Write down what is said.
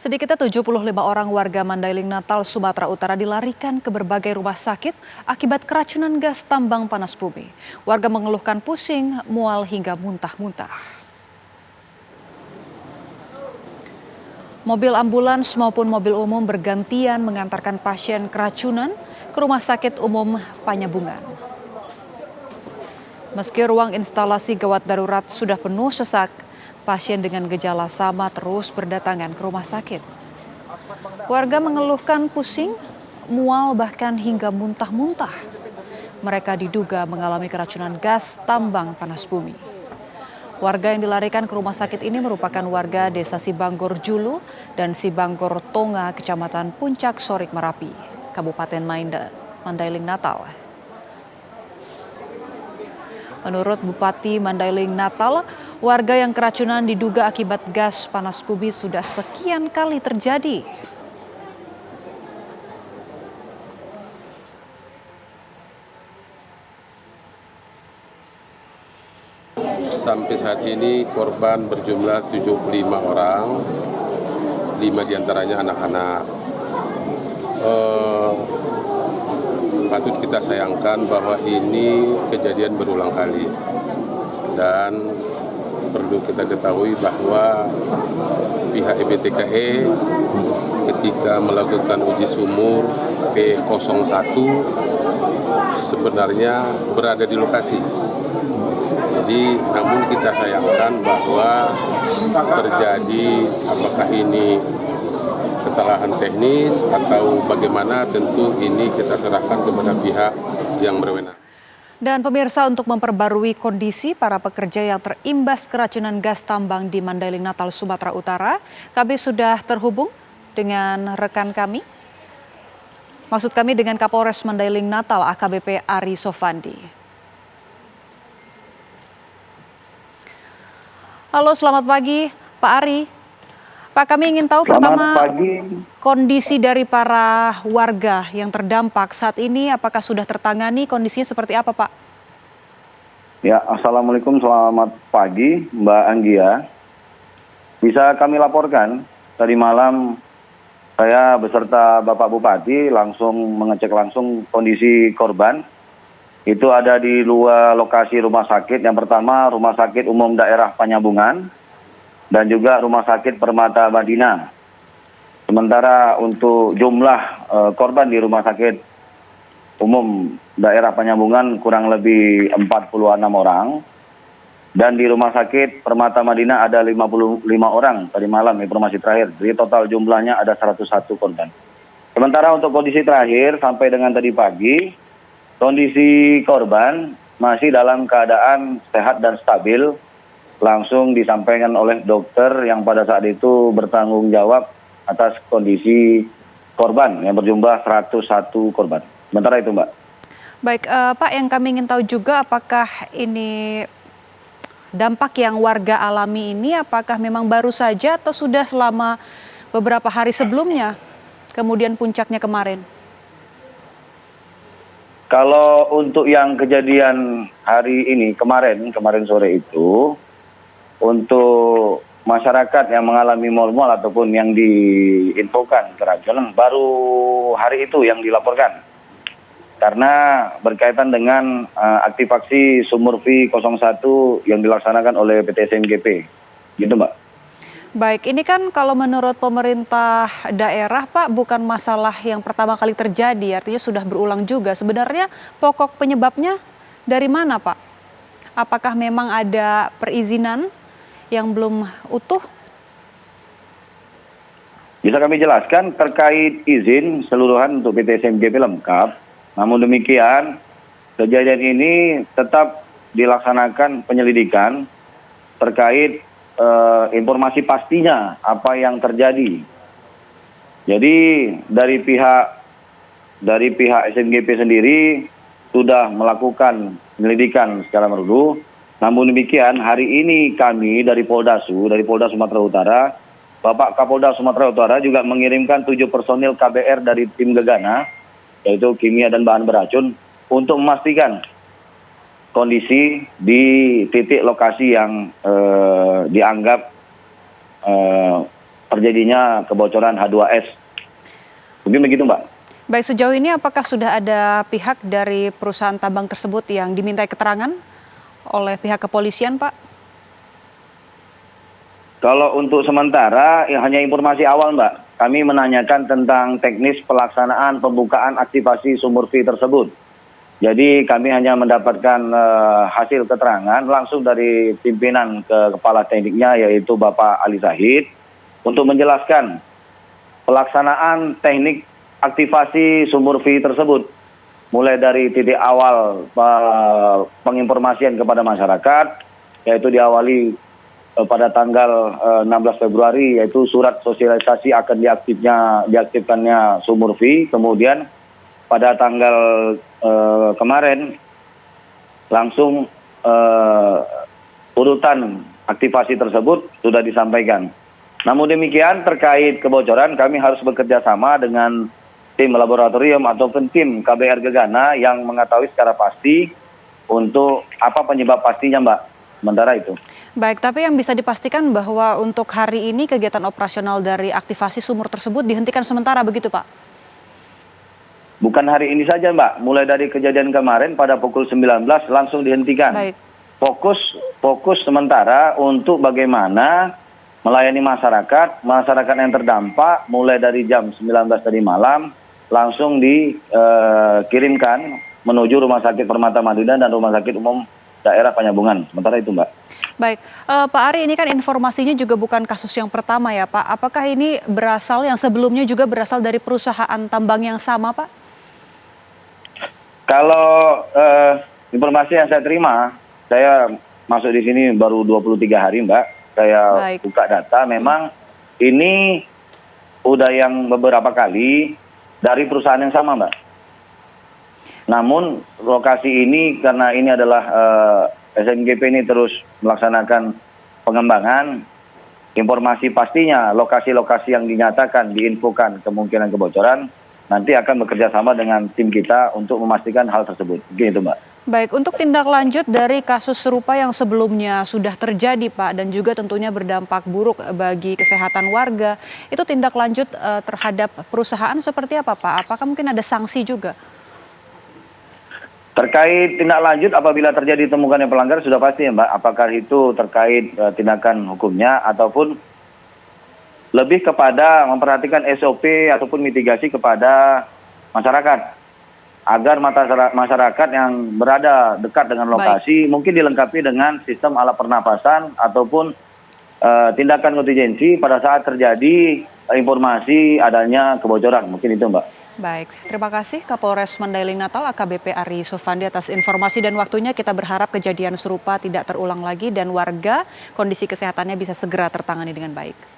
Sedikitnya 75 orang warga Mandailing Natal, Sumatera Utara dilarikan ke berbagai rumah sakit akibat keracunan gas tambang panas bumi. Warga mengeluhkan pusing, mual hingga muntah-muntah. Mobil ambulans maupun mobil umum bergantian mengantarkan pasien keracunan ke Rumah Sakit Umum Panyabungan. Meski ruang instalasi gawat darurat sudah penuh sesak, pasien dengan gejala sama terus berdatangan ke rumah sakit. Warga mengeluhkan pusing, mual bahkan hingga muntah-muntah. Mereka diduga mengalami keracunan gas tambang panas bumi. Warga yang dilarikan ke rumah sakit ini merupakan warga Desa Sibanggor Julu dan Sibanggor Tonga, Kecamatan Puncak Sorik Merapi, Kabupaten Mandailing Natal. Menurut Bupati Mandailing Natal, warga yang keracunan diduga akibat gas panas bumi sudah sekian kali terjadi. Sampai saat ini korban berjumlah 75 orang, 5 diantaranya anak-anak. Patut kita sayangkan bahwa ini kejadian berulang kali. Dan perlu kita ketahui bahwa pihak EBTKE ketika melakukan uji sumur P01 sebenarnya berada di lokasi. Jadi namun kita sayangkan bahwa terjadi apakah ini kesalahan teknis atau bagaimana, tentu ini kita serahkan kepada pihak yang berwenang. Dan pemirsa, untuk memperbarui kondisi para pekerja yang terimbas keracunan gas tambang di Mandailing Natal, Sumatera Utara, kami sudah terhubung dengan rekan kami. Maksud kami dengan Kapolres Mandailing Natal AKBP Ari Sofandi. Halo, selamat pagi Pak Ari. Pak, kami ingin tahu pertama kondisi dari para warga yang terdampak saat ini, apakah sudah tertangani, kondisinya seperti apa Pak? Ya, Assalamualaikum, selamat pagi Mbak Anggia. Bisa kami laporkan, tadi malam saya beserta Bapak Bupati langsung mengecek langsung kondisi korban. Itu ada di luar lokasi rumah sakit. Yang pertama Rumah Sakit Umum Daerah Panyabungan dan juga Rumah Sakit Permata Madinah. Sementara untuk jumlah korban di Rumah Sakit Umum Daerah Panyabungan kurang lebih 46 orang. Dan di Rumah Sakit Permata Madinah ada 55 orang tadi malam, informasi terakhir. Jadi total jumlahnya ada 101 korban. Sementara untuk kondisi terakhir sampai dengan tadi pagi, kondisi korban masih dalam keadaan sehat dan stabil, langsung disampaikan oleh dokter yang pada saat itu bertanggung jawab atas kondisi korban yang berjumlah 101 korban. Sementara itu, Mbak. Baik, Pak, yang kami ingin tahu juga apakah ini dampak yang warga alami ini apakah memang baru saja atau sudah selama beberapa hari sebelumnya, kemudian puncaknya kemarin? Kalau untuk yang kejadian hari ini, kemarin sore itu, untuk masyarakat yang mengalami mal-mal ataupun yang diinfokan keracunan, baru hari itu yang dilaporkan. Karena berkaitan dengan aktivasi sumur V01 yang dilaksanakan oleh PT SMGP. Gitu, Mbak. Baik, ini kan kalau menurut pemerintah daerah Pak, bukan masalah yang pertama kali terjadi, artinya sudah berulang juga. Sebenarnya pokok penyebabnya dari mana Pak? Apakah memang ada perizinan yang belum utuh? Bisa kami jelaskan terkait izin seluruhan untuk PT SMGP lengkap. Namun demikian, kejadian ini tetap dilaksanakan penyelidikan terkait informasi pastinya apa yang terjadi. Jadi dari pihak SMGP sendiri sudah melakukan penyelidikan secara merdu. Namun demikian hari ini kami dari Polda Sumatera Utara, Bapak Kapolda Sumatera Utara juga mengirimkan 7 personil KBR dari tim Gegana, yaitu kimia dan bahan beracun, untuk memastikan kondisi di titik lokasi yang dianggap terjadinya kebocoran H2S. Mungkin begitu, Mbak. Baik, sejauh ini apakah sudah ada pihak dari perusahaan tambang tersebut yang dimintai keterangan oleh pihak kepolisian, Pak? Kalau untuk sementara, ya hanya informasi awal, Mbak. Kami menanyakan tentang teknis pelaksanaan pembukaan aktivasi sumur V tersebut. Jadi kami hanya mendapatkan hasil keterangan langsung dari pimpinan ke kepala tekniknya, yaitu Bapak Ali Zahid, untuk menjelaskan pelaksanaan teknik aktivasi sumur V tersebut. Mulai dari titik awal penginformasian kepada masyarakat, yaitu diawali pada tanggal 16 Februari, yaitu surat sosialisasi akan diaktifkannya sumur V. Kemudian pada tanggal kemarin langsung urutan aktivasi tersebut sudah disampaikan. Namun demikian, terkait kebocoran kami harus bekerja sama dengan tim laboratorium ataupun tim KBR Gegana yang mengetahui secara pasti untuk apa penyebab pastinya, Mbak. Sementara itu. Baik, tapi yang bisa dipastikan bahwa untuk hari ini kegiatan operasional dari aktivasi sumur tersebut dihentikan sementara, begitu Pak? Bukan hari ini saja, Mbak. Mulai dari kejadian kemarin pada pukul 19 langsung dihentikan. Baik. Fokus sementara untuk bagaimana melayani masyarakat yang terdampak mulai dari jam 19 tadi malam langsung dikirimkan menuju Rumah Sakit Permata Madinah dan Rumah Sakit Umum Daerah Penyambungan. Sementara itu, Mbak. Baik, Pak Ari, ini kan informasinya juga bukan kasus yang pertama ya, Pak. Apakah ini yang sebelumnya juga berasal dari perusahaan tambang yang sama, Pak? Kalau informasi yang saya terima, saya masuk di sini baru 23 hari, Mbak. Saya buka data, memang ini udah yang beberapa kali dari perusahaan yang sama, Mbak. Namun lokasi ini karena ini adalah SMGP ini terus melaksanakan pengembangan, informasi pastinya lokasi-lokasi yang dinyatakan diinfokan kemungkinan kebocoran nanti akan bekerja sama dengan tim kita untuk memastikan hal tersebut. Begitu, Mbak. Baik, untuk tindak lanjut dari kasus serupa yang sebelumnya sudah terjadi, Pak, dan juga tentunya berdampak buruk bagi kesehatan warga, itu tindak lanjut terhadap perusahaan seperti apa, Pak? Apakah mungkin ada sanksi juga? Terkait tindak lanjut apabila terjadi temukan yang pelanggar sudah pasti ya, Mbak. Apakah itu terkait tindakan hukumnya ataupun lebih kepada memperhatikan SOP ataupun mitigasi kepada masyarakat. Agar masyarakat yang berada dekat dengan lokasi mungkin dilengkapi dengan sistem alat pernapasan ataupun tindakan kontingensi pada saat terjadi informasi adanya kebocoran. Mungkin itu, Mbak. Baik, terima kasih Kapolres Mandailing Natal AKBP Ari Sofandi atas informasi dan waktunya. Kita berharap kejadian serupa tidak terulang lagi dan warga kondisi kesehatannya bisa segera tertangani dengan baik.